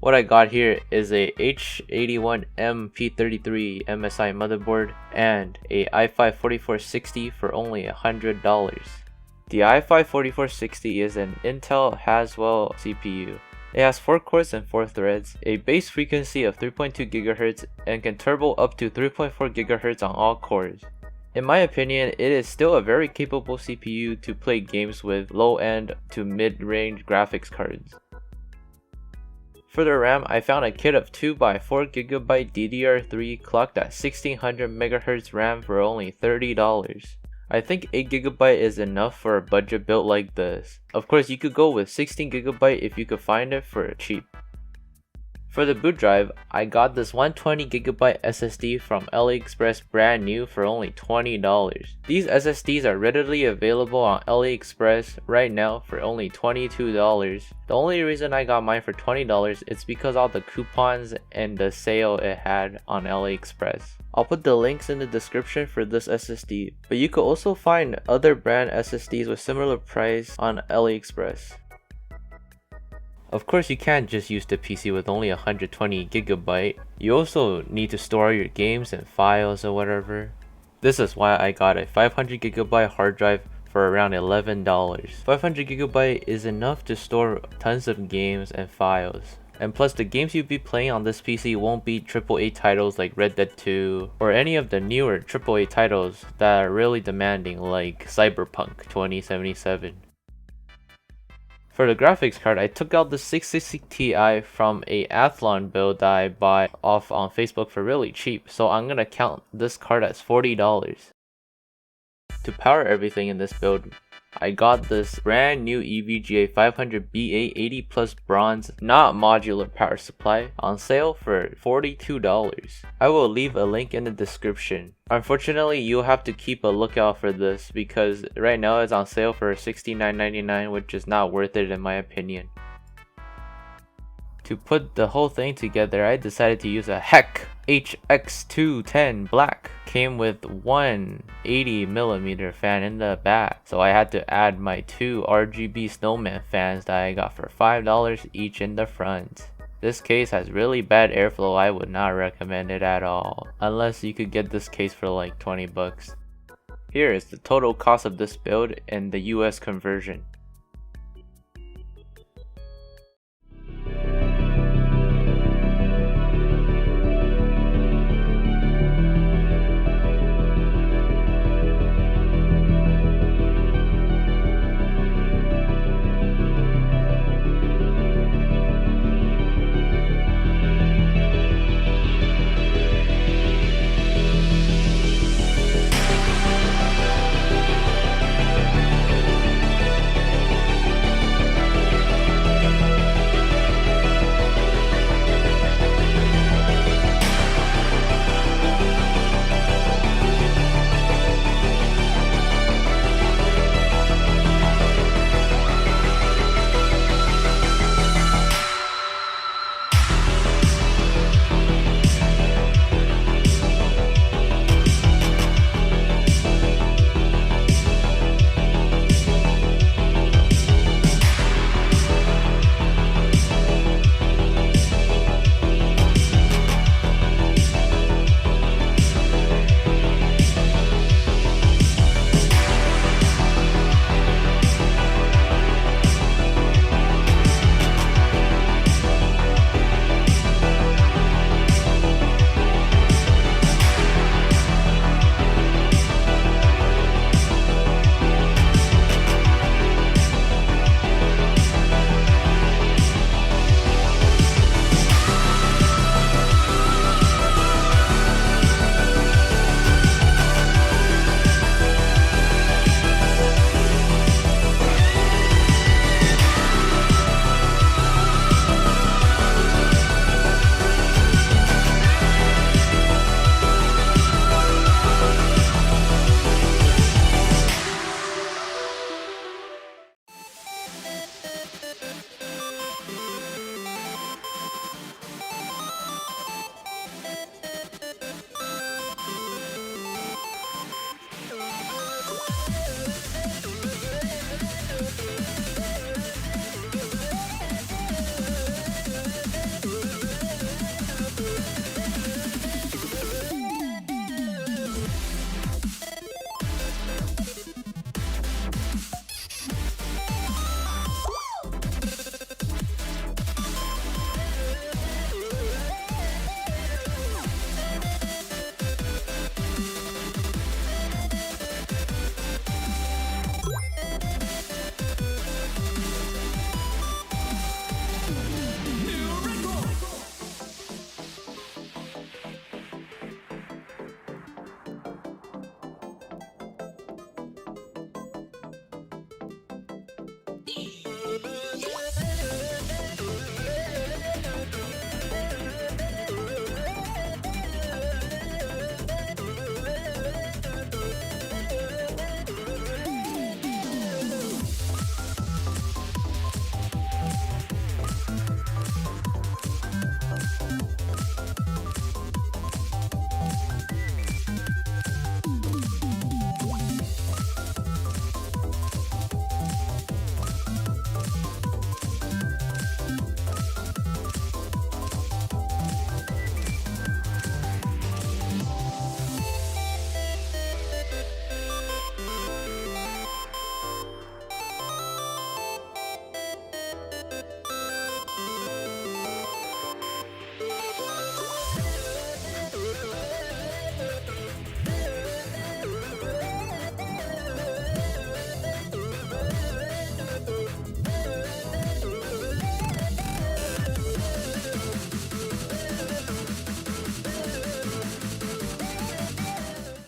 What I got here is a H81MP33 MSI motherboard and a i5-4460 for only $100. The i5-4460 is an Intel Haswell CPU. It has 4 cores and 4 threads, a base frequency of 3.2 GHz, and can turbo up to 3.4 GHz on all cores. In my opinion, it is still a very capable CPU to play games with low-end to mid-range graphics cards. For the RAM, I found a kit of 2x4GB DDR3 clocked at 1600 MHz RAM for only $30. I think 8GB is enough for a budget build like this. Of course, you could go with 16GB if you could find it for cheap. For the boot drive, I got this 120GB SSD from AliExpress brand new for only $20. These SSDs are readily available on AliExpress right now for only $22. The only reason I got mine for $20 is because all the coupons and the sale it had on AliExpress. I'll put the links in the description for this SSD, but you could also find other brand SSDs with similar price on AliExpress. Of course, you can't just use the PC with only 120GB. You also need to store your games and files or whatever. This is why I got a 500GB hard drive for around $11. 500GB is enough to store tons of games and files. And plus, the games you'll be playing on this PC won't be AAA titles like Red Dead 2 or any of the newer AAA titles that are really demanding like Cyberpunk 2077. For the graphics card, I took out the 660 Ti from a Athlon build that I bought off on Facebook for really cheap, so I'm gonna count this card as $40. To power everything in this build, I got this brand new EVGA 500BA 80 Plus bronze not modular power supply on sale for $42. I will leave a link in the description. Unfortunately, you'll have to keep a lookout for this because right now it's on sale for $69.99, which is not worth it in my opinion. To put the whole thing together, I decided to use a HEC HX210 black. Came with one 80mm fan in the back, so I had to add my 2 RGB snowman fans that I got for $5 each in the front. This case has really bad airflow. I would not recommend it at all, unless you could get this case for like 20 bucks. Here is the total cost of this build in the US conversion.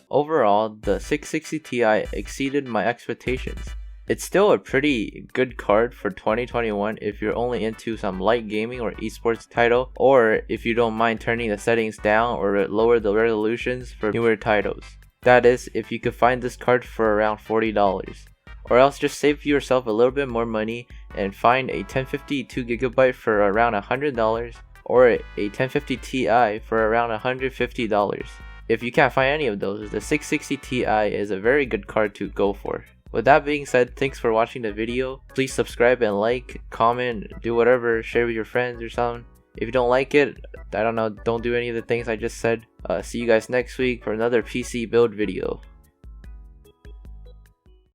Overall, the 660 Ti exceeded my expectations. It's still a pretty good card for 2021 if you're only into some light gaming or esports title, or if you don't mind turning the settings down or lower the resolutions for newer titles. That is, if you could find this card for around $40. Or else just save yourself a little bit more money and find a 1050 2GB for around $100 or a 1050 Ti for around $150. If you can't find any of those, the 660 Ti is a very good card to go for. With that being said, thanks for watching the video. Please subscribe and like, comment, do whatever, share with your friends or something. If you don't like it, I don't know, don't do any of the things I just said. See you guys next week for another PC build video.